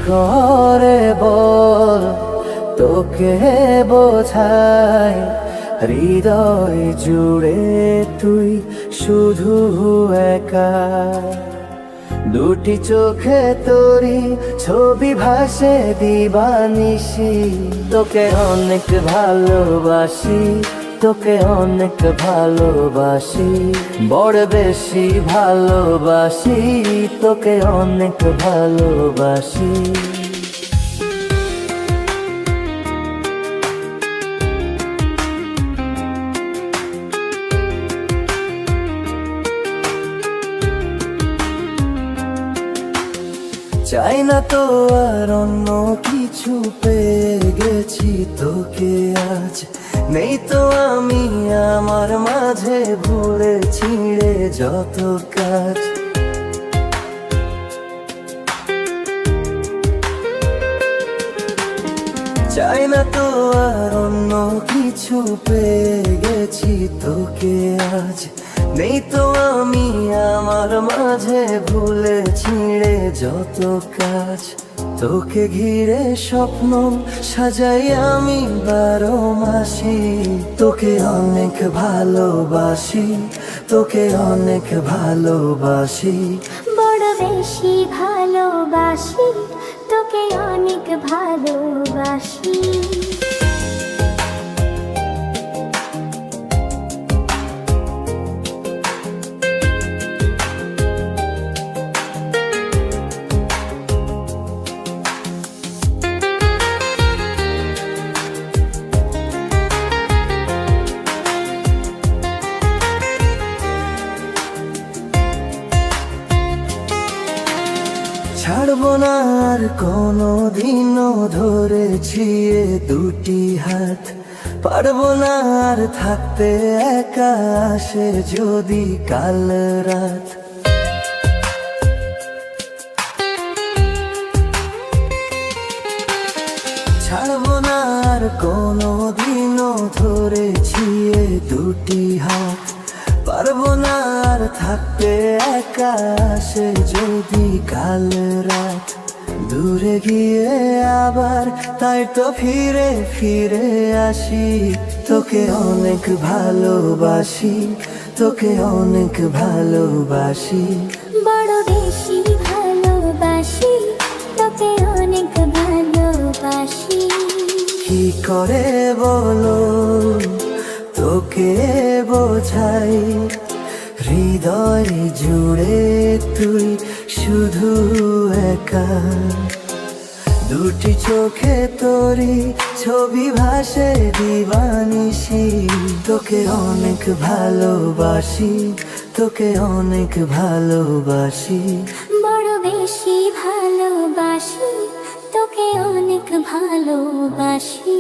করে বল তোকে বোঝাই, হৃদয় জুড়ে তুই শুধু একা। দুটি চোখে তোরি ছবি ভাসে দিবানিশি, তোকে অনেক ভালোবাসি, তোকে অনেক ভালোবাসি, বড় বেশি ভালোবাসি, তোকে অনেক ভালোবাসি। চাই না তো আর অন্য কিছু, পেয়ে গেছি তোকে আজ। নেই তো আমি আমার মাঝে ভুলে ছিঁড়ে যত কাজ। চাই না তো আর অন্য কিছু, পেয়ে গেছি তোকে আজ। নেই তো আমি আমার মাঝে ভুলে ছিঁড়ে যত কাজ। তোকে ঘিরে স্বপ্ন সাজাই আমি 12 মাসি, তোকে অনেক ভালোবাসি, তোকে অনেক ভালোবাসি, বড় বেশি ভালোবাসি, তোকে অনেক ভালোবাসি। ছাড়বো না আর কোনো দিনও ধরেছি এ দুটি হাত। পারবো না আর থাকতে একা, আসে যদি কাল রাত। ছাড়বো না আর কোনো দিনও ধরেছি এ দুটি হাত। পারবো না আর থাকতে একা, আসে যদি কাল রাত। দূরে গিয়ে আবার তাই তো ফিরে ফিরে আসি, তোকে অনেক ভালোবাসি, তোকে অনেক ভালোবাসি, বড় বেশি ভালোবাসি, তোকে অনেক ভালোবাসি। কি করে বলো তোকে বোঝাই, হৃদয় জুড়ে তুই শুধু একা। দুটি চোখে তোরি ছবি ভাসে দিবানিশি, তোকে অনেক ভালোবাসি, তোকে অনেক ভালোবাসি, বড় বেশি ভালোবাসি, তোকে অনেক ভালোবাসি।